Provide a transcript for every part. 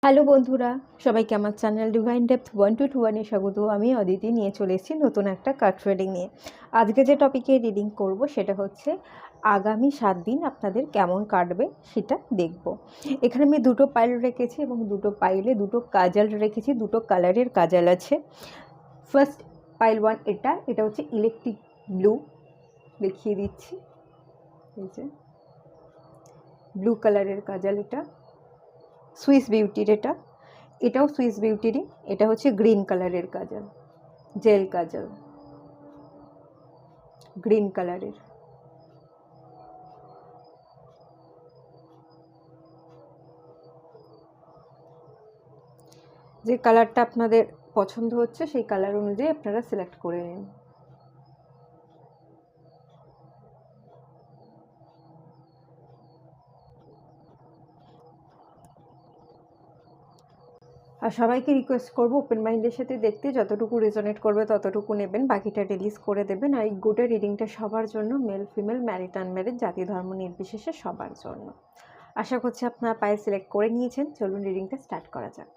Hello বন্ধুরা, সবাইকে আমার চ্যানেল ডিভাইন ডেপথ 1221 এ স্বাগত। আমি অদিতি নিয়ে চলে এসেছি নতুন একটা কার্ড রিডিং নিয়ে। আজকে যে টপিকে রিডিং করব সেটা হচ্ছে আগামী 7 দিন আপনাদের কেমন কাটবে সেটা দেখব। এখানে আমি দুটো পাইল রেখেছি এবং দুটো পাইলে দুটো কাজল রেখেছি, দুটো কালারের কাজল আছে। ফার্স্ট পাইল 1 এটা হচ্ছে ইলেকট্রিক ব্লু, দেখিয়ে দিচ্ছি। এই যে ব্লু কালারের কাজল, এটা সুইস বিউটির, এটাও সুইস বিউটিরই। এটা হচ্ছে গ্রিন কালারের কাজল, জেল কাজল, গ্রিন কালারের। যে কালারটা আপনাদের পছন্দ হচ্ছে সেই কালার অনুযায়ী আপনারা সিলেক্ট করে নিন। আর সবাইকে রিকোয়েস্ট করবো ওপেন মাইন্ডের সাথে দেখতে, যতটুকু রেজোনেট করবে ততটুকু নেবেন, বাকিটা রিলিজ করে দেবেন। আর এই গোটা রিডিংটা সবার জন্য, মেল ফিমেল, ম্যারিড আনম্যারিড, জাতি ধর্ম নির্বিশেষে সবার জন্য। আশা করছি আপনারা পায়ে সিলেক্ট করে নিয়েছেন। চলুন রিডিংটা স্টার্ট করা যাক।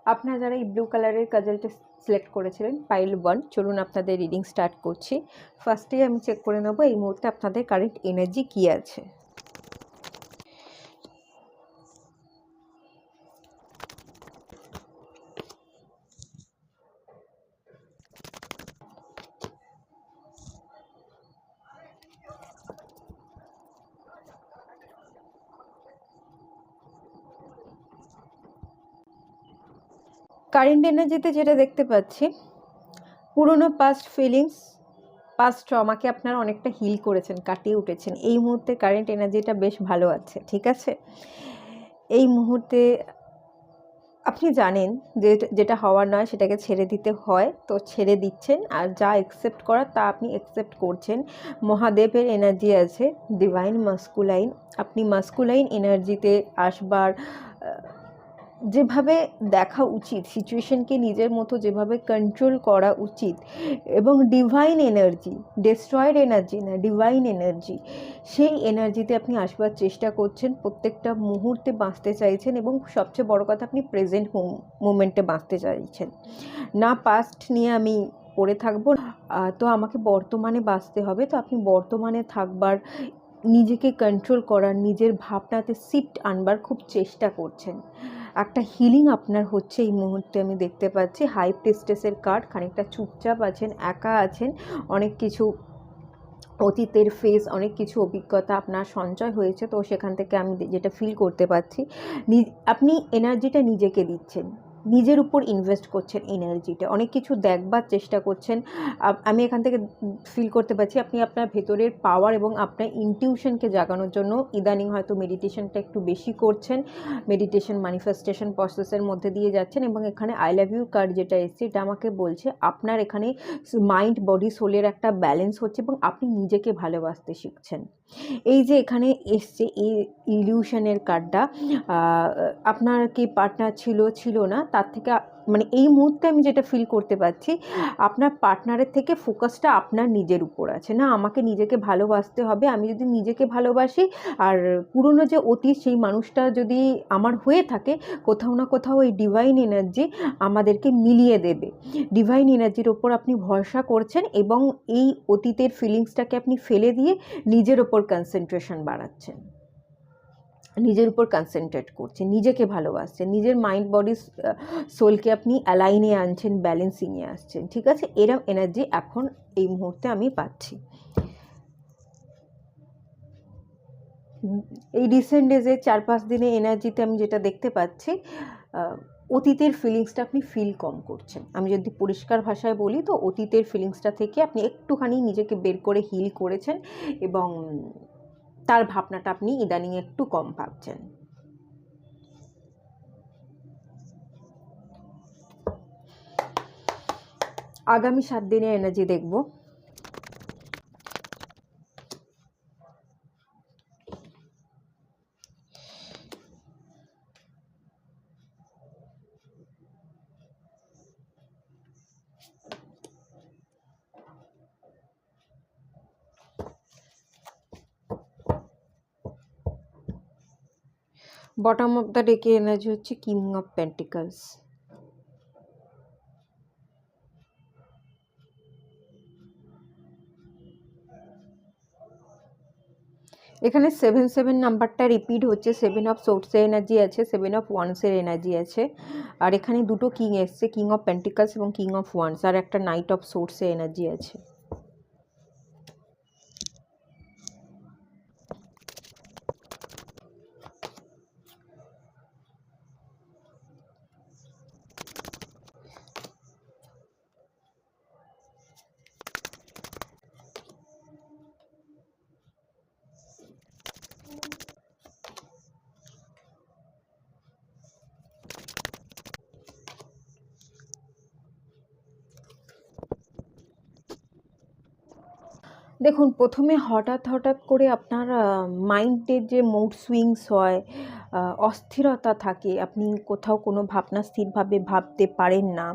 আপনারা যারা এই ব্লু কালারের কাজলটা সিলেক্ট করেছিলেন, পাইল 1, চলুন আপনাদের রিডিং স্টার্ট করছি। ফার্স্টেই আমি চেক করে নেব এই মুহূর্তে আপনাদের কারেন্ট এনার্জি কী আছে। কারেন্ট এনার্জিতে যেটা দেখতে পাচ্ছি, পুরনো পাস্ট ফিলিংস, পাস্ট ট্রমাকে আপনারা অনেকটা হিল করেছেন, কাটিয়ে উঠেছেন। এই মুহূর্তে কারেন্ট এনার্জিটা বেশ ভালো আছে, ঠিক আছে। এই মুহূর্তে আপনি জানেন যে যেটা হওয়ার নয় সেটাকে ছেড়ে দিতে হয়, তো ছেড়ে দিচ্ছেন। আর যা অ্যাকসেপ্ট করার তা আপনি অ্যাকসেপ্ট করছেন। মহাদেবের এনার্জি আছে, ডিভাইন মাস্কুলাইন। আপনি মাস্কুলাইন এনার্জিতে আসবার যেভাবে দেখা উচিত, সিচুয়েশনকে নিজের মতো যেভাবে কন্ট্রোল করা উচিত, এবং ডিভাইন এনার্জি, ডেস্ট্রয়েড এনার্জি না, ডিভাইন এনার্জি, সেই এনার্জিতে আপনি আসবার চেষ্টা করছেন। প্রত্যেকটা মুহূর্তে বাঁচতে চাইছেন এবং সবচেয়ে বড় কথা, আপনি প্রেজেন্ট মোমেন্টে বাঁচতে চাইছেন না। পাস্ট নিয়ে আমি পড়ে থাকবো, তো আমাকে বর্তমানে বাঁচতে হবে। তো আপনি বর্তমানে থাকবার, নিজেকে কন্ট্রোল করার, নিজের ভাবনাতে শিফট আনবার খুব চেষ্টা করছেন। একটা হিলিং আপনার হচ্ছে এই মুহূর্তে, আমি দেখতে পাচ্ছি। হাই প্রিস্টেসের কার্ড, খানিকটা চুপচাপ আছেন, একা আছেন। অনেক কিছু অতীতের ফেস, অনেক কিছু অভিজ্ঞতা আপনার সঞ্চয় হয়েছে, তো সেখান থেকে আমি যেটা ফিল করতে পারছি, আপনি এনার্জিটা নিজেকে দিচ্ছেন, নিজের উপর ইনভেস্ট করছেন এনার্জিটা, অনেক কিছু দেখবার চেষ্টা করছেন। আমি এখান থেকে ফিল করতে পারছি আপনি আপনার ভেতরের পাওয়ার এবং আপনার ইনটিউশনকে জাগানোর জন্য ইদানিং হয়তো মেডিটেশনটা একটু বেশি করছেন, মেডিটেশন ম্যানিফেস্টেশন প্রসেসের মধ্যে দিয়ে যাচ্ছেন। এবং এখানে আই লাভ ইউ কার্ড যেটা এসছে, এটা আমাকে বলছে আপনার এখানে মাইন্ড বডি সোলের একটা ব্যালেন্স হচ্ছে এবং আপনি নিজেকে ভালোবাসতে শিখছেন। এই যে এখানে এসছে এই ইলিউশনের কার্ডটা, আপনার কি পার্টনার ছিল না, তার থেকে মানে এই মুহূর্তে আমি যেটা ফিল করতে পারছি, আপনার পার্টনারের থেকে ফোকাসটা আপনার নিজের উপর আছে। না, আমাকে নিজেকে ভালোবাসতে হবে। আমি যদি নিজেকে ভালোবাসি, আর পুরনো যে অতীত সেই মানুষটা যদি আমার হয়ে থাকে, কোথাও না কোথাও এই ডিভাইন এনার্জি আমাদেরকে মিলিয়ে দেবে। ডিভাইন এনার্জির ওপর আপনি ভরসা করছেন এবং এই অতীতের ফিলিংসটাকে আপনি ফেলে দিয়ে নিজের ওপর কনসেন্ট্রেশন বাড়াচ্ছেন, নিজের উপর কনসেন্ট্রেট করছেন, নিজেকে ভালোবাসছেন, নিজের মাইন্ড বডি সোলকে আপনি অ্যালাইনে আনছেন, ব্যালেন্সিংয়ে আসছেন, ঠিক আছে। এরম এনার্জি এখন এই মুহূর্তে আমি পাচ্ছি। এই রিসেন্ট ডেজে 4-5 দিনে এনার্জিতে আমি যেটা দেখতে পাচ্ছি, অতীতের ফিলিংসটা আপনি ফিল কম করছেন। আমি যদি পরিষ্কার ভাষায় বলি, তো অতীতের ফিলিংসটা থেকে আপনি একটুখানি নিজেকে বের করে হিল করেছেন এবং তার ভাবনাটা আপনি ইদানিং একটু কম ভাবছেন। আগামী 7 দিনের এনার্জি দেখব। বটম অফ দ্য ডেকে এনার্জি হচ্ছে কিং অফ পেন্টিকলস। এখানে 7 নাম্বারটা রিপিট হচ্ছে। 7 অফ সোর্সের এনার্জি আছে, 7 অফ ওয়ান্সের এনার্জি আছে, আর এখানে দুটো কিং এসছে, কিং অফ পেন্টিকলস এবং কিং অফ ওয়ান্স, আর একটা নাইট অফ সোর্সের এনার্জি আছে। দেখুন, প্রথমে হঠাৎ হঠাৎ করে আপনার মাইন্ডের যে মুড সুইংস হয়, অস্থিরতা থাকে, আপনি কোথাও কোনো ভাবনা স্থিরভাবে ভাবতে পারেন না,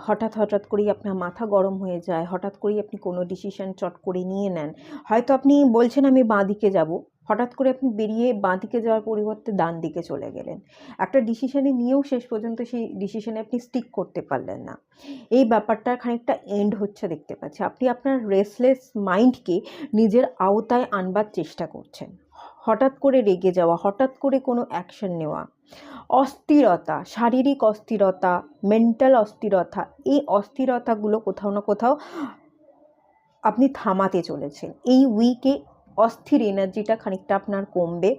হঠাৎ হঠাৎ করেই আপনার মাথা গরম হয়ে যায়, হঠাৎ করেই আপনি কোনো ডিসিশন চট করে নিয়ে নেন। হয়তো আপনি বলছেন আমি বাঁ দিকে যাব, হঠাৎ করে আপনি বেরিয়ে বাঁ দিকে যাওয়ার পরিবর্তে ডান দিকে চলে গেলেন। একটা ডিসিশানে নিয়েও শেষ পর্যন্ত সেই ডিসিশানে আপনি স্টিক করতে পারলেন না। এই ব্যাপারটা খানিকটা এন্ড হচ্ছে দেখতে পাচ্ছি। আপনি আপনার রেসলেস মাইন্ডকে নিজের আওতায় আনবার চেষ্টা করছেন। হঠাৎ করে রেগে যাওয়া, হঠাৎ করে কোনো অ্যাকশন নেওয়া, অস্থিরতা, শারীরিক অস্থিরতা, মেন্টাল অস্থিরতা, এই অস্থিরতাগুলো কোথাও না কোথাও আপনি থামাতে চলেছেন। এই উইকে অস্থির এনার্জিটা খানিকটা আপনার কমবে।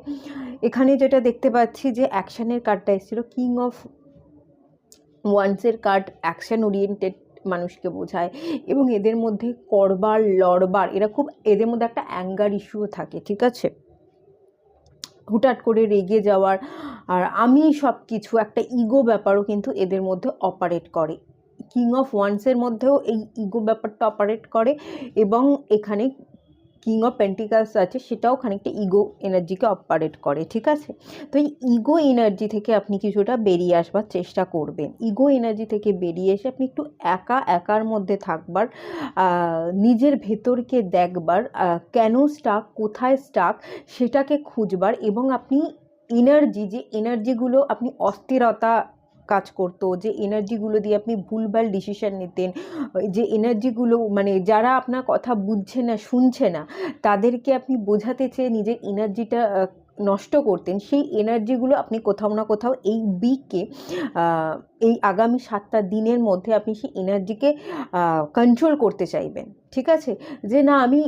এখানে যেটা দেখতে পাচ্ছি যে অ্যাকশনের কার্ডটা এসেছিল, কিং অফ ওয়ান্সের কার্ড অ্যাকশন ওরিয়েন্টেড মানুষকে বোঝায়, এবং এদের মধ্যে করবার লড়বার, এদের মধ্যে একটা অ্যাঙ্গার ইস্যুও থাকে, ঠিক আছে, হুটহাট করে রেগে যাওয়ার, আর আমি সব কিছু, একটা ইগো ব্যাপারও কিন্তু এদের মধ্যে অপারেট করে। কিং অফ ওয়ান্সের মধ্যেও এই ইগো ব্যাপারটা অপারেট করে, এবং এখানে কিং অফ পেন্টিকালস আছে, সেটাও খানিকটা ইগো এনার্জিকে অপারেট করে, ঠিক আছে। তো এই ইগো এনার্জি থেকে আপনি কিছুটা বেরিয়ে আসবার চেষ্টা করবেন। ইগো এনার্জি থেকে বেরিয়ে এসে আপনি একটু একার মধ্যে থাকবার, নিজের ভেতরকে দেখবার, কেন স্টাক, কোথায় স্টাক, সেটাকে খুঁজবার, এবং আপনি যে এনার্জিগুলো আপনি অস্থিরতা কাজ করতো, যে এনার্জিগুলো দিয়ে আপনি ভুলভাল ডিসিশন নিতেন, যে এনার্জিগুলো মানে যারা আপনার কথা বুঝছে না, শুনছে না, তাদেরকে আপনি বোঝাতে চেয়ে নিজের এনার্জিটা নষ্ট করতেন, সেই এনার্জিগুলো আপনি কোথাও না কোথাও এই উইকে, এই আগামী 7টা দিনের মধ্যে আপনি সেই এনার্জিকে কন্ট্রোল করতে চাইবেন, ঠিক আছে। যে না, আমি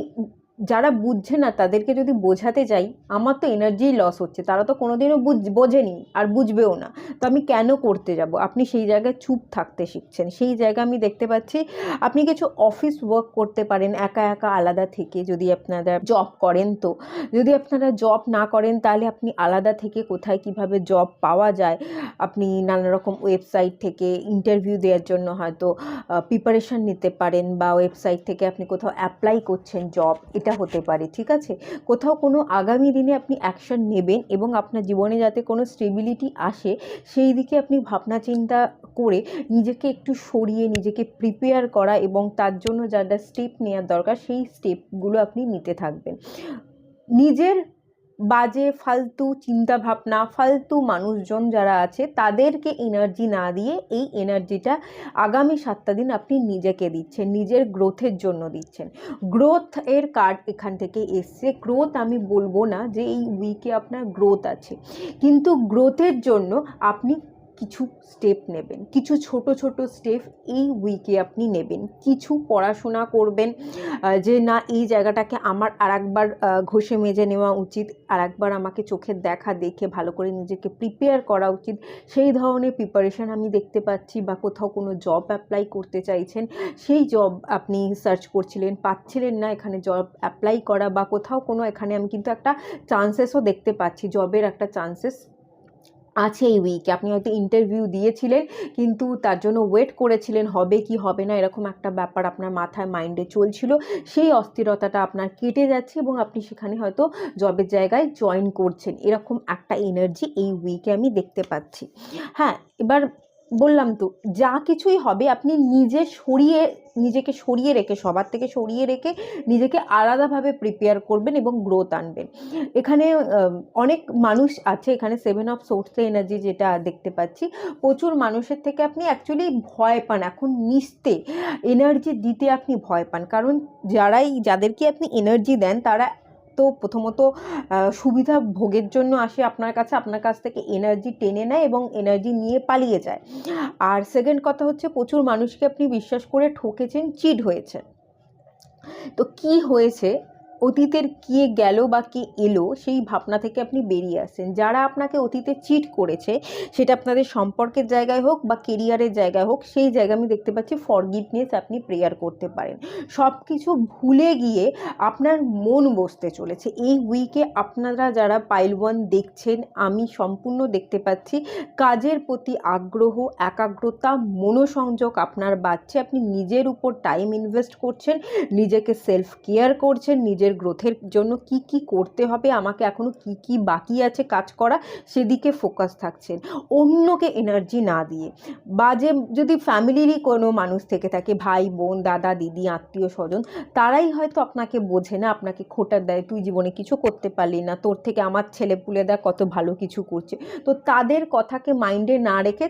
যারা বুঝছে না তাদেরকে যদি বোঝাতে চাই, আমার তো এনার্জিই লস হচ্ছে, তারা তো কোনোদিনও বোঝেনি আর বুঝবেও না, তো আমি কেন করতে যাব। আপনি সেই জায়গায় চুপ থাকতে শিখছেন। সেই জায়গা আমি দেখতে পাচ্ছি আপনি কিছু অফিস ওয়ার্ক করতে পারেন একা আলাদা থেকে, যদি আপনারা জব করেন। তো যদি আপনারা জব না করেন, তাহলে আপনি আলাদা থেকে কোথায় কিভাবে জব পাওয়া যায়, আপনি নানা রকম ওয়েবসাইট থেকে ইন্টারভিউ দেওয়ার জন্য হয়তো প্রিপারেশান নিতে পারেন, বা ওয়েবসাইট থেকে আপনি কোথাও অ্যাপ্লাই করছেন জব, এটা হতে পারে, ঠিক আছে। কোথাও কোনো আগামী দিনে আপনি অ্যাকশন নেবেন, এবং আপনার জীবনে যাতে কোনো স্টেবিলিটি আসে, সেই দিকে আপনি ভাবনা চিন্তা করে নিজেকে একটু সরিয়ে নিজেকে প্রিপেয়ার করা, এবং তার জন্য যা যা স্টেপ নেওয়ার দরকার সেই স্টেপগুলো আপনি নিতে থাকবেন। নিজের বাজে ফালতু চিন্তা ভাবনা, ফালতু মানুষজন যারা আছে, তাদেরকে এনার্জি না দিয়ে এই এনার্জিটা আগামী 7টা দিন আপনি নিজেকে দিচ্ছেন, নিজের গ্রোথের জন্য দিচ্ছেন। গ্রোথ এর কার্ড এখান থেকে এসছে। গ্রোথ আমি বলবো না যে এই উইকে আপনার গ্রোথ আছে, কিন্তু গ্রোথের জন্য আপনি কিছু স্টেপ নেবেন, কিছু ছোট ছোট স্টেপ এই উইকে আপনি নেবেন। কিছু পড়াশোনা করবেন, যে না, এই জায়গাটাকে আমার আরেকবার ঘষে মেজে নেওয়া উচিত, আরেকবার আমাকে চোখের দেখা দেখে ভালো করে নিজেকে প্রিপেয়ার করা উচিত, সেই ধরনের প্রিপারেশান আমি দেখতে পাচ্ছি। বা কোথাও কোনো জব অ্যাপ্লাই করতে চাইছেন, সেই জব আপনি সার্চ করছিলেন, পাচ্ছিলেন না, এখানে জব অ্যাপ্লাই করা, বা কোথাও কোনো, এখানে আমি কিন্তু একটা চান্সেসও দেখতে পাচ্ছি, জবের একটা চান্সেস আছে এই উইকে। আপনি হয়তো ইন্টারভিউ দিয়েছিলেন, কিন্তু তার জন্য ওয়েট করেছিলেন, হবে কি হবে না, এরকম একটা ব্যাপার আপনার মাথায় মাইন্ডে চলছিল। সেই অস্থিরতাটা আপনার কেটে যাচ্ছে, এবং আপনি সেখানে হয়তো জবের জায়গায় জয়েন করছেন, এরকম একটা এনার্জি এই উইকে আমি দেখতে পাচ্ছি। হ্যাঁ, এবার বললাম তো, যা কিছুই হবে আপনি নিজেকে সরিয়ে রেখে, সবার থেকে সরিয়ে রেখে নিজেকে আলাদাভাবে প্রিপেয়ার করবেন এবং গ্রোথ আনবেন। এখানে অনেক মানুষ আছে, এখানে 7 অফ সোর্সের এনার্জি যেটা দেখতে পাচ্ছি, প্রচুর মানুষের থেকে আপনি অ্যাকচুয়ালি ভয় পান, এখন মিশতে এনার্জি দিতে আপনি ভয় পান। কারণ যাদেরকে আপনি এনার্জি দেন তারা তো প্রথমত সুবিধা ভোগের জন্য আসে আপনার কাছ থেকে এনার্জি টেনে নেয় এবং এনার্জি নিয়ে পালিয়ে যায়। আর সেকেন্ড কথা হচ্ছে, প্রচুর মানুষকে আপনি বিশ্বাস করে ঠকেছেন, চিট হয়েছে। তো কি হয়েছে, অতীতের কে গেল বা কে এলো, সেই ভাবনা থেকে আপনি বেরিয়ে আসেন। যারা আপনাকে অতীতে চিট করেছে, সেটা আপনাদের সম্পর্কের জায়গায় হোক বা কেরিয়ারের জায়গায় হোক, সেই জায়গায় আমি দেখতে পাচ্ছি ফরগিভনেস আপনি প্রেয়ার করতে পারেন। সব কিছু ভুলে গিয়ে আপনার মন বসতে চলেছে এই উইকে। আপনারা যারা পাইল 1 দেখছেন, আমি সম্পূর্ণ দেখতে পাচ্ছি কাজের প্রতি আগ্রহ, একাগ্রতা, মনোসংযোগ আপনার বাড়ছে। আপনি নিজের উপর টাইম ইনভেস্ট করছেন, নিজেকে সেলফ কেয়ার করছেন, নিজের গ্রোথের জন্য কি কি করতে হবে, আমাকে এখনো কি কি বাকি আছে কাজ করা, সেদিকে ফোকাস থাকছেন, অন্যকে এনার্জি না দিয়ে। বাজে যদি ফ্যামিলিরই কোনো মানুষ থেকে থাকে, ভাই বোন, দাদা দিদি, আত্মীয় স্বজন, তারাই হয়তো আপনাকে বোঝে না, আপনাকে খোঁটা দেয়, তুই জীবনে কিছু করতে পারলি না, তোর থেকে আমার ছেলে পুলে দেয় কত ভালো কিছু করছে। তো তাদের কথাকে মাইন্ডে না রেখে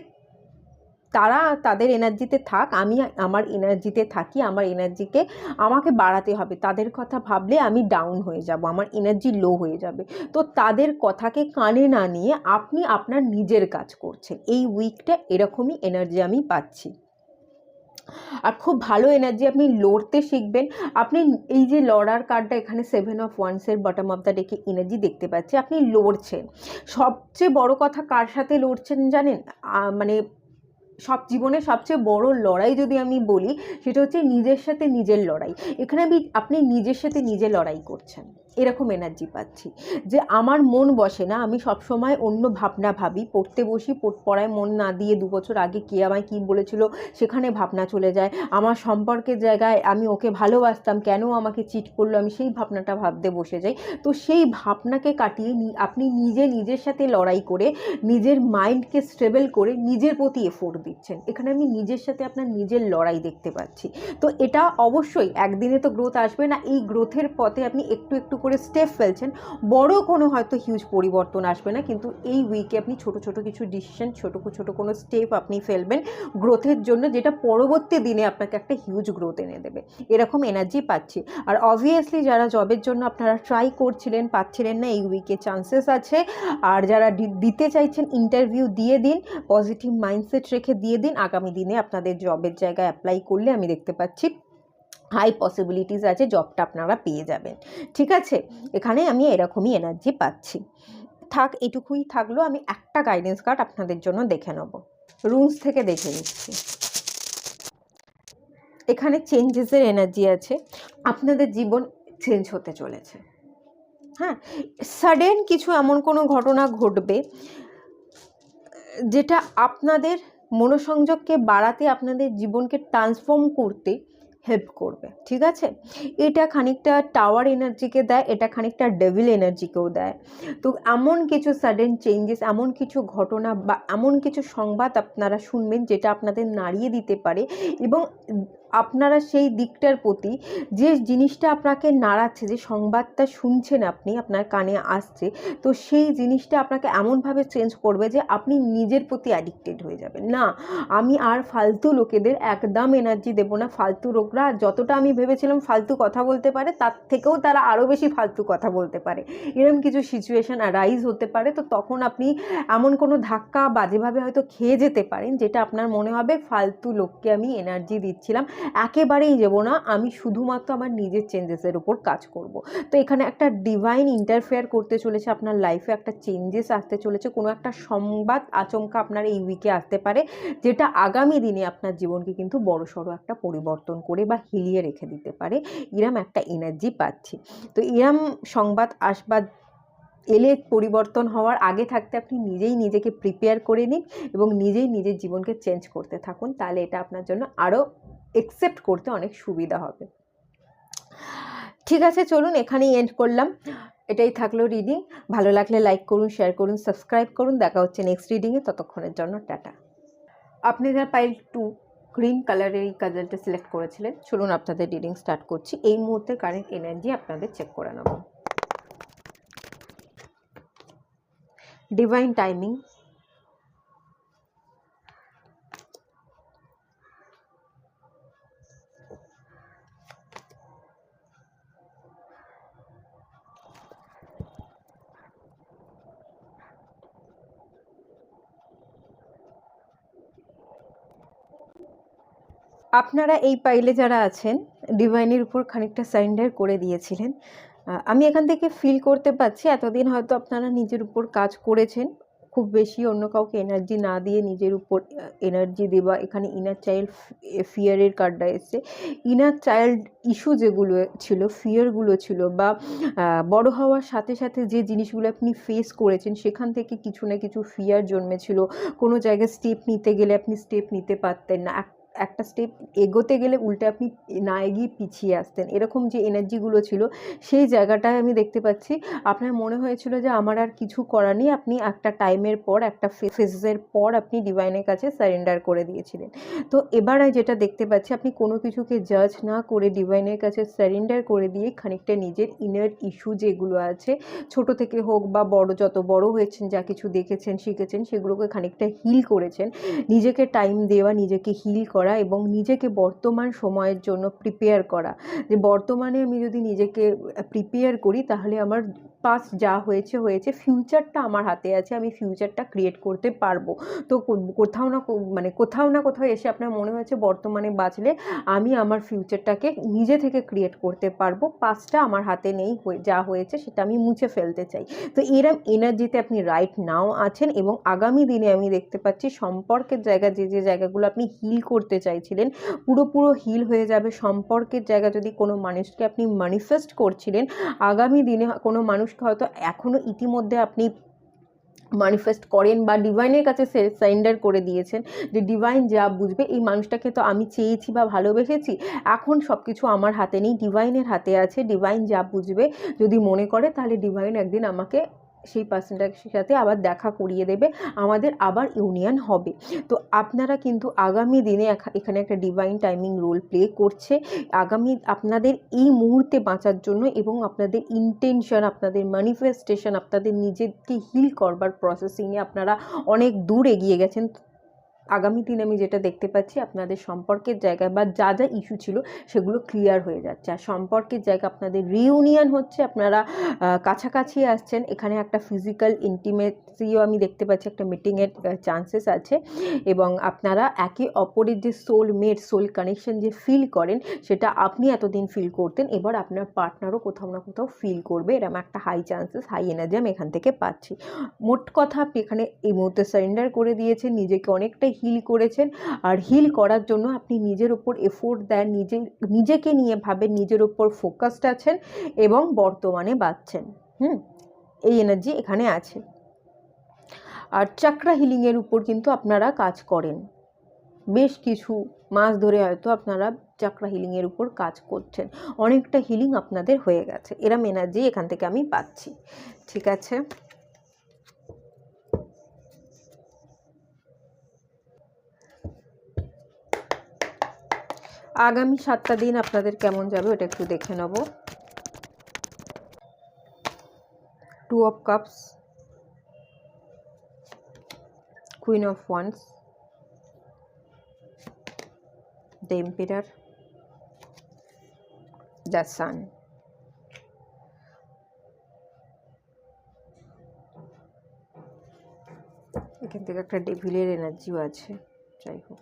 তারা তাদের এনার্জিতে থাক, আমি আমার এনার্জিতে থাকি, আমার এনার্জিকে আমাকে বাড়াতে হবে। তাদের কথা ভাবলে আমি ডাউন হয়ে যাব, আমার এনার্জি লো হয়ে যাবে। তো তাদের কথাকে কানে না নিয়ে আপনি আপনার নিজের কাজ করছেন। এই উইকটা এরকমই এনার্জি আমি পাচ্ছি। আর খুব ভালো এনার্জি, আপনি লড়তে শিখবেন। আপনি এই যে লড়ার কার্ডটা এখানে 7 অফ ওয়ান্সের বটম অফ দ্য ডেকে এনার্জি দেখতে পাচ্ছি, আপনি লড়ছেন। সবচেয়ে বড় কথা কার সাথে লড়ছেন জানেন? মানে জীবনে সবচেয়ে বড় লড়াই যদি আমি বলি, সেটা হচ্ছে নিজের সাথে নিজের লড়াই। এখানে আপনি নিজের সাথে নিজে লড়াই করছেন, এরকম এনার্জি পাচ্ছি। যে আমার মন বসে না, আমি সবসময় অন্য ভাবনা ভাবি, পড়তে বসি, পড়ায় মন না দিয়ে 2 বছর আগে কে আমায় কী বলেছিল সেখানে ভাবনা চলে যায়। আমার সম্পর্কের জায়গায় আমি ওকে ভালোবাসতাম, কেন আমাকে চিট করলো, আমি সেই ভাবনাটা ভাবতে বসে যাই। তো সেই ভাবনাকে কাটিয়ে আপনি নিজের সাথে লড়াই করে, নিজের মাইন্ডকে স্টেবল করে নিজের প্রতি এফোর্ট দিচ্ছেন। এখানে আমি নিজের সাথে আপনার নিজের লড়াই দেখতে পাচ্ছি। তো এটা অবশ্যই একদিনে তো গ্রোথ আসবে না, এই গ্রোথের পথে আপনি একটু একটু করে স্টেপ ফেলছেন। বড় কোনো হয়তো হিউজ পরিবর্তন আসবে না, কিন্তু এই উইকে আপনি ছোট ছোট কিছু ডিসিশন, ছোট কোনো স্টেপ আপনি ফেলবেন গ্রোথের জন্য, যেটা পরবর্তী দিনে আপনাকে একটা হিউজ গ্রোথ এনে দেবে, এরকম এনার্জি পাচ্ছি। আর অবভিয়াসলি যারা জবের জন্য আপনারা ট্রাই করছিলেন, পাচ্ছিলেন না, এই উইকে চান্সেস আছে। আর যারা দিতে চাইছেন, ইন্টারভিউ দিয়ে দিন, পজিটিভ মাইন্ডসেট রেখে দিয়ে দিন। আগামী দিনে আপনাদের জবের জায়গায় অ্যাপ্লাই করলে আমি দেখতে পাচ্ছি হাই পসিবিলিটিস আছে, জবটা আপনারা পেয়ে যাবেন। ঠিক আছে, এখানে আমি এরকমই এনার্জি পাচ্ছি। থাক, এটুকুই থাকলো। আমি একটা গাইডেন্স কার্ড আপনাদের জন্য দেখে নেব, রুমস থেকে দেখে নিচ্ছি। এখানে চেঞ্জেসের এনার্জি আছে, আপনাদের জীবন চেঞ্জ হতে চলেছে। হ্যাঁ, সাডেন কিছু এমন কোনো ঘটনা ঘটবে যেটা আপনাদের মনোসংযোগকে বাড়াতে, আপনাদের জীবনকে ট্রান্সফর্ম করতে হেল্প করবে। ঠিক আছে, এটা খানিকটা টাওয়ার এনার্জিকে দেয়, এটা খানিকটা ডেভিল এনার্জিকেও দেয়। তো এমন কিছু সাডেন চেঞ্জেস, এমন কিছু ঘটনা বা এমন কিছু সংবাদ আপনারা শুনবেন যেটা আপনাদের নাড়িয়ে দিতে পারে, এবং আপনারা সেই দিকটার প্রতি, যে জিনিসটা আপনাকে নাড়াচ্ছে, যে সংবাদটা শুনছেন আপনি, আপনার কানে আসছে, তো সেই জিনিসটা আপনাকে এমনভাবে চেঞ্জ করবে যে আপনি নিজের প্রতি অ্যাডিক্টেড হয়ে যাবেন। না, আমি আর ফালতু লোকেদের একদম এনার্জি দেবো না। ফালতু লোকরা যতটা আমি ভেবেছিলাম ফালতু কথা বলতে পারে, তার থেকেও তারা আরও বেশি ফালতু কথা বলতে পারে, এরকম কিছু সিচুয়েশান অ্যারাইজ হতে পারে। তো তখন আপনি এমন কোনো ধাক্কা বাজেভাবে হয়তো খেয়ে যেতে পারেন, যেটা আপনার মনে হবে ফালতু লোককে আমি এনার্জি দিচ্ছিলাম। একেবারেই দেবো না, আমি শুধুমাত্র আমার নিজের চেঞ্জেসের উপর কাজ করব। তো এখানে একটা ডিভাইন ইন্টারফেয়ার করতে চলেছে আপনার লাইফে, একটা চেঞ্জেস আসতে চলেছে, কোনো একটা সংবাদ আচমকা আপনার এই উইকে আসতে পারে, যেটা আগামী দিনে আপনার জীবনকে কিন্তু বড়সড় একটা পরিবর্তন করে বা হিলিয়ে রেখে দিতে পারে। এরম একটা এনার্জি পাচ্ছি। তো এরম সংবাদ আসবার এলে, পরিবর্তন হওয়ার আগে থাকতে আপনি নিজেই নিজেকে প্রিপেয়ার করে নিন এবং নিজেই নিজের জীবনকে চেঞ্জ করতে থাকুন, তাহলে এটা আপনার জন্য আরও একসেপ্ট করতে অনেক সুবিধা হবে। ঠিক আছে, চলুন এখানেই এন্ড করলাম। এটাই থাকলো রিডিং। ভালো লাগলে লাইক করুন, শেয়ার করুন, সাবস্ক্রাইব করুন। দেখা হচ্ছে নেক্সট রিডিংয়ে, ততক্ষণের জন্য টাটা। আপনি যারা পাইল 2 গ্রিন কালারের এই কাজলটা সিলেক্ট করেছিলেন, চলুন আপনাদের রিডিং স্টার্ট করছি। এই মুহূর্তে কারেন্ট এনার্জি আপনাদের চেক করে নেব। ডিভাইন টাইমিং, আপনারা এই পাইলে যারা আছেন ডিভাইনের উপর খানিকটা সারেন্ডার করে দিয়েছিলেন। আমি এখান থেকে ফিল করতে পারছি এতদিন হয়তো আপনারা নিজের উপর কাজ করেছেন, খুব বেশি অন্য কাউকে এনার্জি না দিয়ে নিজের উপর এনার্জি দেওয়া। এখানে ইনার চাইল্ড ফিয়ারের কার্ডটা এসছে। ইনার চাইল্ড ইস্যু যেগুলো ছিল, ফিয়ারগুলো ছিল, বা বড় হওয়ার সাথে সাথে যে জিনিসগুলো আপনি ফেস করেছেন সেখান থেকে কিছু না কিছু ফিয়ার জন্মেছিল। কোনো জায়গায় স্টেপ নিতে গেলে আপনি স্টেপ নিতে পারতেন না, একটা স্টেপ এগোতে গেলে উল্টে আপনি না এগিয়ে পিছিয়ে আসতেন। এরকম যে এনার্জিগুলো ছিল সেই জায়গাটায় আমি দেখতে পাচ্ছি আপনার মনে হয়েছিল যে আমার আর কিছু করার নেই। আপনি একটা টাইমের পর, একটা ফেজের পর আপনি ডিভাইনের কাছে সারেন্ডার করে দিয়েছিলেন। তো এবার যেটা দেখতে পাচ্ছি আপনি কোনো কিছুকে জাজ না করে ডিভাইনের কাছে সারেন্ডার করে দিয়ে খানিকটা নিজের ইনার ইস্যু যেগুলো আছে, ছোট থেকে হোক বা বড়, যত বড় হয়েছেন, যা কিছু দেখেছেন শিখেছেন সেগুলোকে খানিকটা হিল করেছেন। নিজেকে টাইম দেওয়া, নিজেকে হিল করা এবং নিজেকে বর্তমান সময়ের জন্য প্রিপেয়ার করা, যে বর্তমানে আমি যদি নিজেকে প্রিপেয়ার করি তাহলে আমার পাস্ট যা হয়েছে হয়েছে, ফিউচারটা আমার হাতে আছে, আমি ফিউচারটা ক্রিয়েট করতে পারবো। তো কোথাও না কোথাও এসে আপনার মনে হয়েছে বর্তমানে বাঁচলে আমি আমার ফিউচারটাকে নিজে থেকে ক্রিয়েট করতে পারবো, পাস্টটা আমার হাতে নেই, যা হয়েছে সেটা আমি মুছে ফেলতে চাই। তো এরম এনার্জিতে আপনি রাইট নাও আছেন এবং আগামী দিনে আমি দেখতে পাচ্ছি সম্পর্কের জায়গা, যে জায়গাগুলো আপনি হিল করতে চাইছিলেন পুরো হিল হয়ে যাবে। সম্পর্কের জায়গা, যদি কোনো মানুষকে আপনি ম্যানিফেস্ট করছিলেন, আগামী দিনে কোনো মানুষকে হয়তো এখনও ইতিমধ্যে আপনি ম্যানিফেস্ট করেন বা ডিভাইনের কাছে সারেন্ডার করে দিয়েছেন, যে ডিভাইন যা বুঝবে, এই মানুষটাকে তো আমি চেয়েছি বা ভালোবেসেছি, এখন সব কিছু আমার হাতে নেই, ডিভাইনের হাতে আছে। ডিভাইন যা বুঝবে, যদি মনে করে তাহলে ডিভাইন একদিন আমাকে সেই পার্সনটার সাথে আবার দেখা করিয়ে দেবে, আমাদের আবার ইউনিয়ন হবে। তো আপনারা কিন্তু আগামী দিনে এখানে একটা ডিভাইন টাইমিং রোল প্লে করছে আগামী আপনাদের এই মুহূর্তে বাঁচার জন্য, এবং আপনাদের ইন্টেনশন, আপনাদের ম্যানিফেস্টেশন, আপনাদের নিজেকে হিল করবার প্রসেসিংয়ে আপনারা অনেক দূর এগিয়ে গেছেন। আগামী দিনে আমি যেটা দেখতে পাচ্ছি আপনাদের সম্পর্কের জায়গায় বা যা যা ইস্যু ছিল সেগুলো ক্লিয়ার হয়ে যাচ্ছে, আর সম্পর্কের জায়গা আপনাদের রিউনিয়ন হচ্ছে, আপনারা কাছাকাছি আসছেন। এখানে একটা ফিজিক্যাল ইন্টিমেসিও আমি দেখতে পাচ্ছি, একটা মিটিংয়ের চান্সেস আছে, এবং আপনারা একে অপরের যে সোলমেট, সোল কানেকশন যে ফিল করেন, সেটা আপনি এতদিন ফিল করতেন, এবার আপনার পার্টনারও কোথাও না কোথাও ফিল করবে, এরকম একটা হাই চান্সেস, হাই এনার্জি আমি এখান থেকে পাচ্ছি। মোট কথা আপনি এখানে এই মুহূর্তে সারেন্ডার করে দিয়েছেন, নিজেকে অনেকটাই হিল করেছেন, আর হিল করার জন্য আপনি নিজের ওপর এফোর্ট দেন, নিজেকে নিয়ে ভাবেন, নিজের ওপর ফোকাসড আছেন এবং বর্তমানে বাঁচছেন। এই এনার্জি এখানে আছে। আর চাকরা হিলিংয়ের উপর কিন্তু আপনারা কাজ করেন, বেশ কিছু মাস ধরে হয়তো আপনারা চাকরা হিলিংয়ের উপর কাজ করছেন, অনেকটা হিলিং আপনাদের হয়ে গেছে, এরম এনার্জি এখান থেকে আমি পাচ্ছি। ঠিক আছে, আগামী 7টা দিন আপনাদের কেমন যাবে ওটা একটু দেখে নেব। 2 of Cups, Queen of Wands, the Emperor, the Sun. এখান থেকে একটা ডেভিলের এনার্জিও আছে, যাই হোক।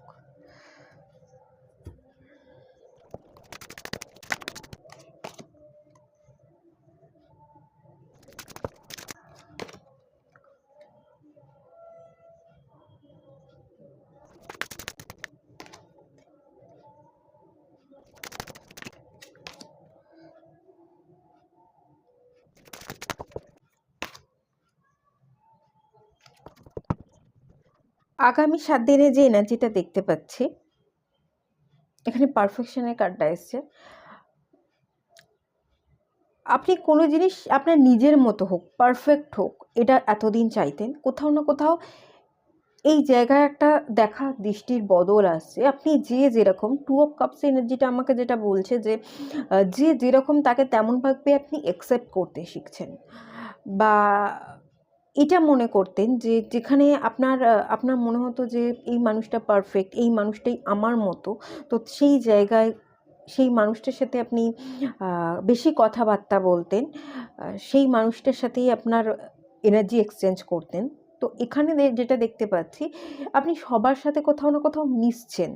আগামী 7 দিনে যে এনার্জিটা দেখতে পাচ্ছি, এখানে পারফেকশনের কার্ডটা এসছে। আপনি কোনো জিনিস আপনার নিজের মতো হোক, পারফেক্ট হোক, এটা এতদিন চাইতেন, কোথাও না কোথাও এই জায়গায় একটা দেখা দৃষ্টির বদল আসছে। আপনি যে যেরকম 2 অফ কাপস এনার্জিটা আমাকে যেটা বলছে যে যে যেরকম তাকে তেমনভাবে আপনি অ্যাকসেপ্ট করতে শিখছেন, বা এটা মনে করতেন যে যেখানে আপনার মনে হতো যে এই মানুষটা পারফেক্ট, এই মানুষটাই আমার মতো। তো সেই জায়গায় সেই মানুষটার সাথে আপনি বেশি কথাবার্তা বলতেন, সেই মানুষটার সাথেই আপনার এনার্জি এক্সচেঞ্জ করতেন। তো এখানে যেটা দেখতে পাচ্ছি, আপনি সবার সাথে কোথাও না কোথাও মিশছেন।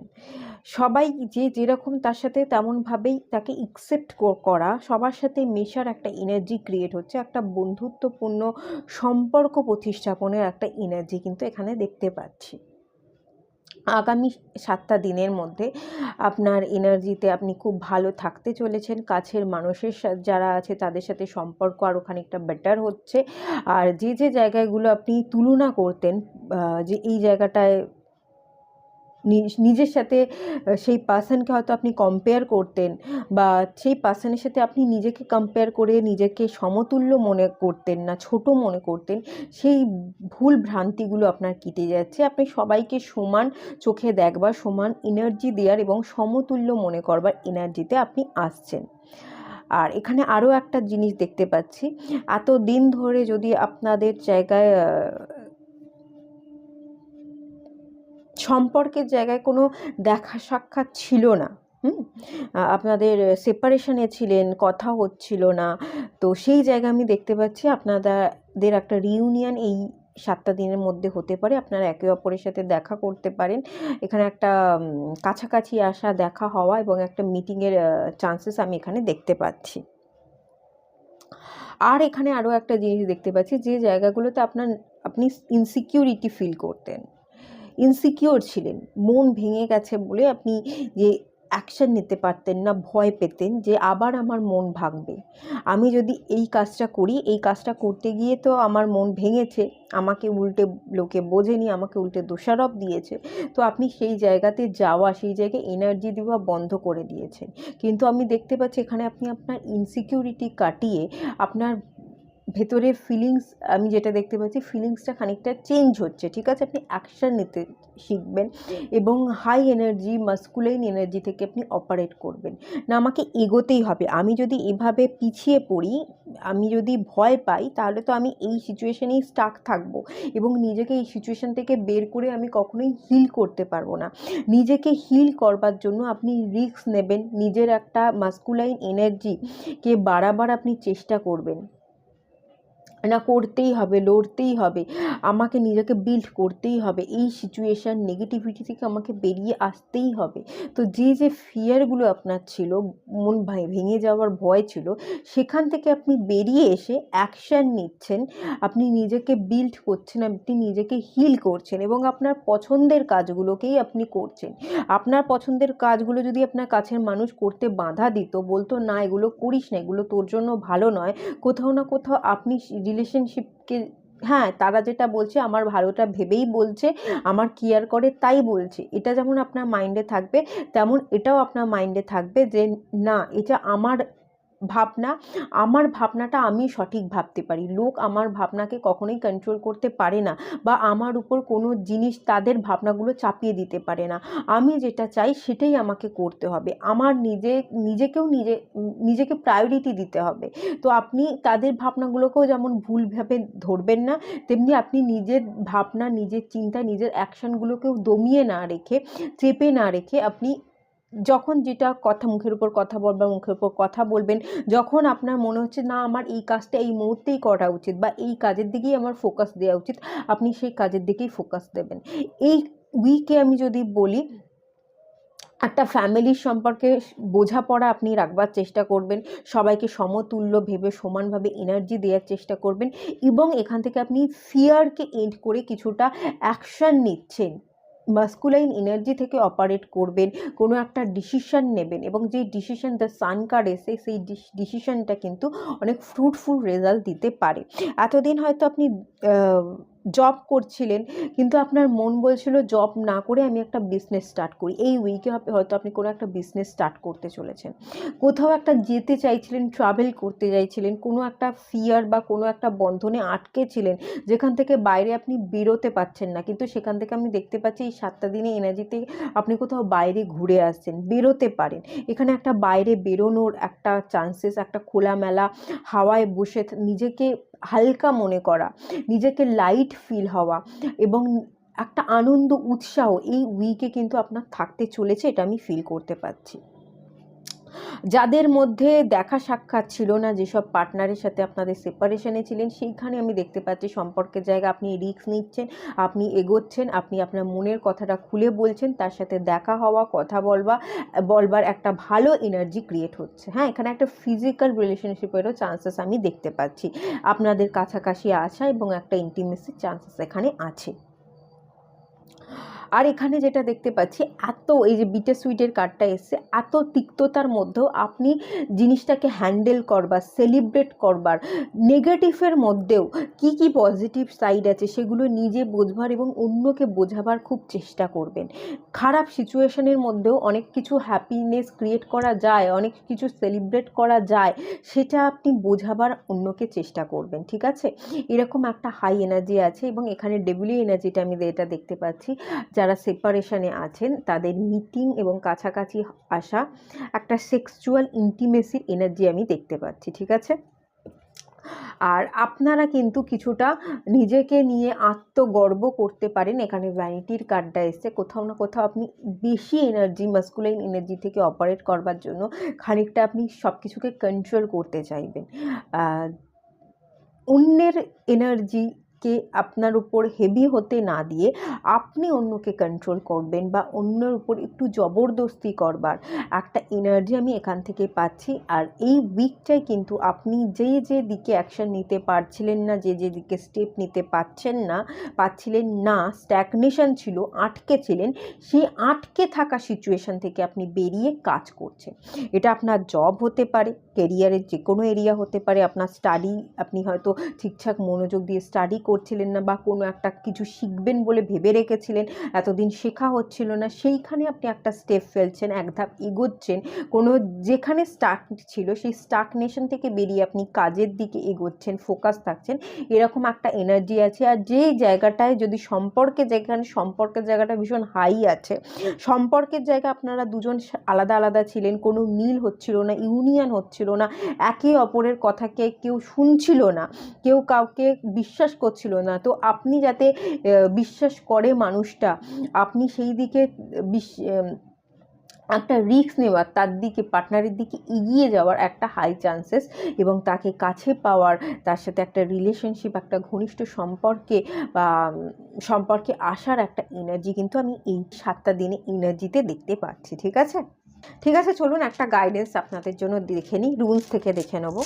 সবাই যে যেরকম তার সাথে তেমনভাবেই তাকে অ্যাকসেপ্ট করা, সবার সাথে মেশার একটা এনার্জি ক্রিয়েট হচ্ছে, একটা বন্ধুত্বপূর্ণ সম্পর্ক প্রতিস্থাপনের একটা এনার্জি কিন্তু এখানে দেখতে পাচ্ছি। আগামী 7টা দিনের মধ্যে আপনার এনার্জিতে আপনি খুব ভালো থাকতে চলেছেন। কাছের মানুষের যারা আছে তাদের সাথে সম্পর্ক আরও খানিকটা বেটার হচ্ছে। আর যে যে জায়গাগুলো আপনি তুলনা করতেন, যে এই জায়গাটায় নিজের সাথে সেই পার্সনকে হয়তো আপনি কম্পেয়ার করতেন, বা সেই পার্সনের সাথে আপনি নিজেকে কম্পেয়ার করে নিজেকে সমতুল্য মনে করতেন না, ছোট মনে করতেন, সেই ভুল ভ্রান্তিগুলো আপনার কেটে যাচ্ছে। আপনি সবাইকে সমান চোখে দেখবার, সমান এনার্জি দেওয়ার এবং সমতুল্য মনে করবার এনার্জিতে আপনি আসছেন। আর এখানে আরও একটা জিনিস দেখতে পাচ্ছি, এতদিন ধরে যদি আপনাদের জায়গায় সম্পর্কের জায়গায় কোনো দেখা সাক্ষাৎ ছিল না, আপনাদের সেপারেশনে ছিলেন, কথা হচ্ছিল না, তো সেই জায়গায় আমি দেখতে পাচ্ছি আপনাদের একটা রিউনিয়ন এই 7টা দিনের মধ্যে হতে পারে। আপনারা একে অপরের সাথে দেখা করতে পারেন। এখানে একটা কাছাকাছি আসা, দেখা হওয়া এবং একটা মিটিংয়ের চান্সেস আমি এখানে দেখতে পাচ্ছি। আর এখানে আরও একটা জিনিস দেখতে পাচ্ছি, যে জায়গাগুলোতে আপনি ইনসিকিউরিটি ফিল করতেন, ইনসিকিওর ছিলেন, মন ভেঙে গেছে বলে আপনি যে অ্যাকশন নিতে পারতেন না, ভয় পেতেন যে আবার আমার মন ভাঙবে, আমি যদি এই কাজটা করি, এই কাজটা করতে গিয়ে তো আমার মন ভেঙেছে, আমাকে উল্টে লোকে বোঝেনি, আমাকে উল্টে দোষারোপ দিয়েছে, তো আপনি সেই জায়গাতে যাওয়া, সেই জায়গায় এনার্জি দেওয়া বন্ধ করে দিয়েছেন। কিন্তু আমি দেখতে পাচ্ছি এখানে আপনি আপনার ইনসিকিউরিটি কাটিয়ে আপনার ভেতরের ফিলিংস, আমি যেটা দেখতে পাচ্ছি ফিলিংসটা খানিকটা চেঞ্জ হচ্ছে, ঠিক আছে? আপনি অ্যাকশান নিতে শিখবেন এবং হাই এনার্জি, মাস্কুলাইন এনার্জি থেকে আপনি অপারেট করবেন। না, আমাকে এগোতেই হবে, আমি যদি এভাবে পিছিয়ে পড়ি, আমি যদি ভয় পাই, তাহলে তো আমি এই সিচুয়েশনেই স্টাক থাকবো এবং নিজেকে এই সিচুয়েশন থেকে বের করে আমি কখনোই হিল করতে পারবো না। নিজেকে হিল করবার জন্য আপনি রিস্ক নেবেন, নিজের একটা মাস্কুলাইন এনার্জিকে বাড়াবার আপনি চেষ্টা করবেন। না, করতেই হবে, লড়তেই হবে, আমাকে নিজেকে বিল্ড করতেই হবে, এই সিচুয়েশান নেগেটিভিটি থেকে আমাকে বেরিয়ে আসতেই হবে। তো যে যে ফিয়ারগুলো আপনার ছিল, মন ভেঙে যাওয়ার ভয় ছিল, সেখান থেকে আপনি বেরিয়ে এসে অ্যাকশান নিচ্ছেন, আপনি নিজেকে বিল্ড করছেন, আপনি নিজেকে হিল করছেন এবং আপনার পছন্দের কাজগুলোকেই আপনি করছেন। আপনার পছন্দের কাজগুলো যদি আপনার কাছের মানুষ করতে বাধা দিত, বলতো না এগুলো করিস না, এগুলো তোর জন্য ভালো নয়, কোথাও না কোথাও আপনি রিলেশনশিপকে, হ্যাঁ, তারা যেটা বলছে আমার ভালোটা ভেবেই বলছে, আমার কেয়ার করে তাই বলছে, এটা যেমন আপনার মাইন্ডে থাকবে, তেমন এটাও আপনার মাইন্ডে থাকবে যে না, এটা আমার ভাবনাটা আমি সঠিক ভাবতে পারি, লোক আমার ভাবনাকে কখনোই কন্ট্রোল করতে পারে না, বা আমার উপর কোনো জিনিস তাদের ভাবনাগুলো চাপিয়ে দিতে পারে না, আমি যেটা চাই সেটাই আমাকে করতে হবে, আমার নিজেকে প্রায়োরিটি দিতে হবে। তো আপনি তাদের ভাবনাগুলোকেও যেমন ভুলভাবে ধরবেন না, তেমনি আপনি নিজের ভাবনা, নিজের চিন্তা, নিজের অ্যাকশানগুলোকেও দমিয়ে না রেখে, চেপে না রেখে, আপনি যখন যেটা কথা মুখের উপর কথা বলবেন, মুখের উপর কথা বলবেন, যখন আপনার মনে হচ্ছে না আমার এই কাজটা এই মুহূর্তেই করা উচিত বা এই কাজের দিকেই আমার ফোকাস দেওয়া উচিত, আপনি সেই কাজের দিকেই ফোকাস দেবেন। এই উইকে আমি যদি বলি, একটা ফ্যামিলির সম্পর্কে বোঝাপড়া আপনি রাখবার চেষ্টা করবেন, সবাইকে সমতুল্য ভেবে সমানভাবে এনার্জি দেওয়ার চেষ্টা করবেন এবং এখান থেকে আপনি ফিয়ারকে এন্ড করে কিছুটা অ্যাকশান নিচ্ছেন, মাস্কুলাইন এনার্জি থেকে অপারেট করবেন, কোনো একটা ডিসিশন নেবেন এবং যেই ডিসিশন দ্য সান কার্ড এসে, সেই ডিসিশনটা কিন্তু অনেক ফ্রুটফুল রেজাল্ট দিতে পারে। এতদিন হয়তো আপনি জব করছিলেন কিন্তু আপনার মন বলছিল জব না করে আমি একটা বিজনেস স্টার্ট করি। এই উইকে হয়তো আপনি কোনো একটা বিজনেস স্টার্ট করতে চলেছেন। কোথাও একটা যেতে চাইছিলেন, ট্রাভেল করতে চাইছিলেন, কোনো একটা ফিয়ার বা কোনো একটা বন্ধনে আটকে ছিলেন যেখান থেকে বাইরে আপনি বেরোতে পারছেন না, কিন্তু সেখান থেকে আমি দেখতে পাচ্ছি এই 7টা দিনে এনার্জিতে আপনি কোথাও বাইরে ঘুরে আসছেন, বেরোতে পারেন। এখানে একটা বাইরে বেরোনোর একটা চান্সেস, একটা খোলামেলা হাওয়ায় বসে নিজেকে হালকা মনে করা, নিজেকে লাইট ফিল হওয়া এবং একটা আনন্দ উৎসাহ এই উইকে কিন্তু আপনার থাকতে চলেছে, এটা আমি ফিল করতে পারছি। যাদের মধ্যে দেখা সাক্ষাৎ ছিল না, যেসব পার্টনারের সাথে আপনাদের সেপারেশনে ছিলেন, সেইখানে আমি দেখতে পাচ্ছি সম্পর্কের জায়গা আপনি রিস্ক নিচ্ছেন, আপনি এগোচ্ছেন, আপনি আপনার মনের কথাটা খুলে বলছেন, তার সাথে দেখা হওয়া, কথা বলবার একটা ভালো এনার্জি ক্রিয়েট হচ্ছে। হ্যাঁ, এখানে একটা ফিজিক্যাল রিলেশনশিপেরও চান্সেস আমি দেখতে পাচ্ছি, আপনাদের কাছাকাছি আসা এবং একটা ইন্টিমেসির চান্সেস এখানে আছে। আর এখানে যেটা দেখতে পাচ্ছি, এত এই যে বিটার সুইটের কার্ডটা এসছে, এত তিক্ততার মধ্যেও আপনি জিনিসটাকে হ্যান্ডেল করবার, সেলিব্রেট করবার, নেগেটিভের মধ্যেও কি কি পজিটিভ সাইড আছে সেগুলো নিজে বোঝবার এবং অন্যকে বোঝাবার খুব চেষ্টা করবেন। খারাপ সিচুয়েশনের মধ্যেও অনেক কিছু হ্যাপিনেস ক্রিয়েট করা যায়, অনেক কিছু সেলিব্রেট করা যায়, সেটা আপনি বোঝাবার অন্যকে চেষ্টা করবেন। ঠিক আছে, এরকম একটা হাই এনার্জি আছে। এবং এখানে ডেভিলি এনার্জিটা আমি এটা দেখতে পাচ্ছি, যারা সেপারেশনে আছেন তাদের মিটিং এবং কাছাকাছি আসা, একটা সেক্সুয়াল ইন্টিমেসির এনার্জি আমি দেখতে পাচ্ছি। ঠিক আছে, আর আপনারা কিন্তু কিছুটা নিজেকে নিয়ে আত্মগর্ব করতে পারেন। এখানে ভ্যানিটির কার্ডটা এসছে, কোথাও না কোথাও আপনি বেশি এনার্জি, মাস্কুলাইন এনার্জি থেকে অপারেট করবার জন্য খানিকটা আপনি সব কিছুকে কন্ট্রোল করতে চাইবেন। অন্যের এনার্জিকে আপনার উপর হেভি হতে না দিয়ে আপনি অন্যকে কন্ট্রোল করবেন বা অন্যের উপর একটু জবরদস্তি করবার একটা এনার্জি আমি এখান থেকে পাচ্ছি। আর এই উইকটাই কিন্তু আপনি যে দিকে অ্যাকশন নিতে পারছিলেন না, যে দিকে স্টেপ নিতে পারছিলেন না, স্ট্যাগনেশন ছিল, আটকে ছিলেন, সেই আটকে থাকা সিচুয়েশন থেকে আপনি বেরিয়ে কাজ করছেন। এটা আপনার জব হতে পারে, কেরিয়ারের যে কোনো এরিয়া হতে পারে, আপনার স্টাডি, আপনি হয়তো ঠিকঠাক মনোযোগ দিয়ে স্টাডি করছিলেন না বা কোনো একটা কিছু শিখবেন বলে ভেবে রেখেছিলেন, এতদিন শেখা হচ্ছিল না, সেইখানে আপনি একটা স্টেপ ফেলছেন, এক ধাপ এগোচ্ছেন, কোনো যেখানে স্টাক ছিল সেই স্টাকনেশন থেকে বেরিয়ে আপনি কাজের দিকে এগোচ্ছেন, ফোকাস থাকছেন, এরকম একটা এনার্জি আছে। আর যে জায়গাটায় যদি যেখানে সম্পর্কের জায়গাটা ভীষণ হাই আছে, সম্পর্কের জায়গা আপনারা দুজন আলাদা আলাদা ছিলেন, কোনো মিল হচ্ছিল না, ইউনিয়ন হচ্ছিল না, একে অপরের কথাকে কেউ শুনছিল না, কেউ কাউকে বিশ্বাস করছিল না, তো আপনি যাতে বিশ্বাস করে মানুষটা, আপনি সেই দিকে একটা রিস্ক নেওয়ার, তার দিকে, পার্টনারের দিকে এগিয়ে যাওয়ার একটা হাই চান্সেস এবং তাকে কাছে পাওয়ার, তার সাথে একটা রিলেশনশিপ, একটা ঘনিষ্ঠ সম্পর্কে আসার একটা এনার্জি কিন্তু আমি এই 7টা দিনে এনার্জিতে দেখতে পাচ্ছি। ঠিক আছে, ঠিক আছে, চলুন একটা গাইডেন্স আপনাদের জন্য দেখে নিই, রুলস থেকে দেখে নেব।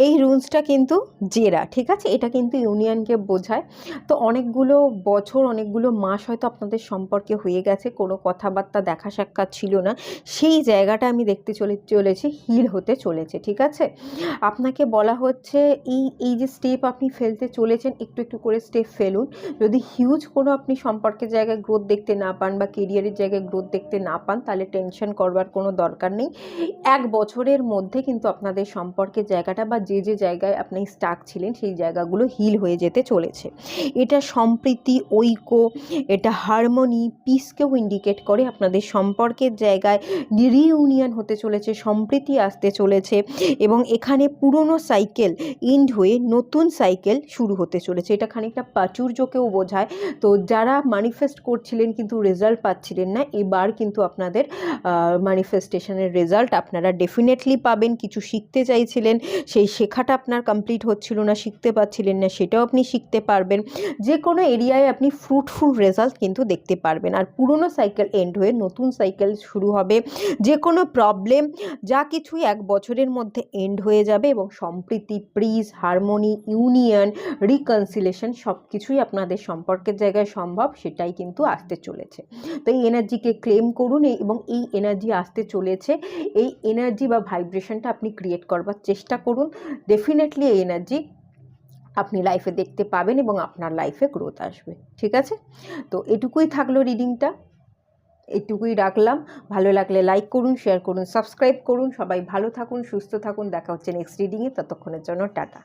এই রুলসটা কিন্তু জেরা, ঠিক আছে, এটা কিন্তু ইউনিয়নকে বোঝায়। তো অনেকগুলো বছর, অনেকগুলো মাস হয়তো আপনাদের সম্পর্কে হয়ে গেছে, কোনো কথাবার্তা, দেখা সাক্ষাৎ ছিল না, সেই জায়গাটা আমি দেখতে চলেছি হিল হতে চলেছে। ঠিক আছে, আপনাকে বলা হচ্ছে এই যে স্টেপ আপনি ফেলতে চলেছেন, একটু একটু করে স্টেপ ফেলুন। যদি হিউজ কোনো আপনি সম্পর্কের জায়গায় গ্রোথ দেখতে না পান বা কেরিয়ারের জায়গায় গ্রোথ দেখতে না পান, তাহলে টেনশন করবার কোনো দরকার নেই। 1 বছরের মধ্যে কিন্তু আপনাদের সম্পর্কের জায়গাটা বা যে জায়গায় আপনি স্টাক ছিলেন সেই জায়গাগুলো হিল হয়ে যেতে চলেছে। এটা সম্প্রীতি, ঐক্য, এটা হারমোনি, পিসকেও ইন্ডিকেট করে। আপনাদের সম্পর্কের জায়গায় রিইউনিয়ন হতে চলেছে, সম্প্রীতি আসতে চলেছে এবং এখানে পুরনো সাইকেল এন্ড হয়ে নতুন সাইকেল শুরু হতে চলেছে। এটা খানিকটা প্রাচুর্যকেও বোঝায়। তো যারা ম্যানিফেস্ট করছিলেন কিন্তু রেজাল্ট পাচ্ছিলেন না, এবার কিন্তু আপনাদের ম্যানিফেস্টেশনের রেজাল্ট আপনারা ডেফিনেটলি পাবেন। কিছু শিখতে চাইছিলেন, সেই শেখাটা আপনার কমপ্লিট হচ্ছিল না, শিখতে পারছিলেন না, সেটাও আপনি শিখতে পারবেন। যে কোনো এরিয়ায় আপনি ফ্রুটফুল রেজাল্ট কিন্তু দেখতে পারবেন। আর পুরনো সাইকেল এন্ড হয়ে নতুন সাইকেল শুরু হবে। যে কোনো প্রবলেম যা কিছুই 1 বছরের মধ্যে এন্ড হয়ে যাবে এবং সম্প্রীতি, পিস, হারমোনি, ইউনিয়ন, রিকনসিলেশন সব কিছুই আপনাদের সম্পর্কের জায়গায় সম্ভব, সেটাই কিন্তু আসতে চলেছে। তো এই এনার্জিকে ক্লেম করুন এবং এই এনার্জি আসতে চলেছে, এই এনার্জি বা ভাইব্রেশনটা আপনি ক্রিয়েট করবার চেষ্টা করুন। ডেফিনেটলি এই এনার্জি আপনি লাইফে দেখতে পাবেন এবং আপনার লাইফে গ্রোথ আসবে। ঠিক আছে, তো এটুকুই থাকলো রিডিংটা, এটুকুই রাখলাম। ভালো লাগলে লাইক করুন, শেয়ার করুন, সাবস্ক্রাইব করুন। সবাই ভালো থাকুন, সুস্থ থাকুন। দেখা হচ্ছে নেক্সট রিডিংয়ে, ততক্ষণের জন্য টাটা।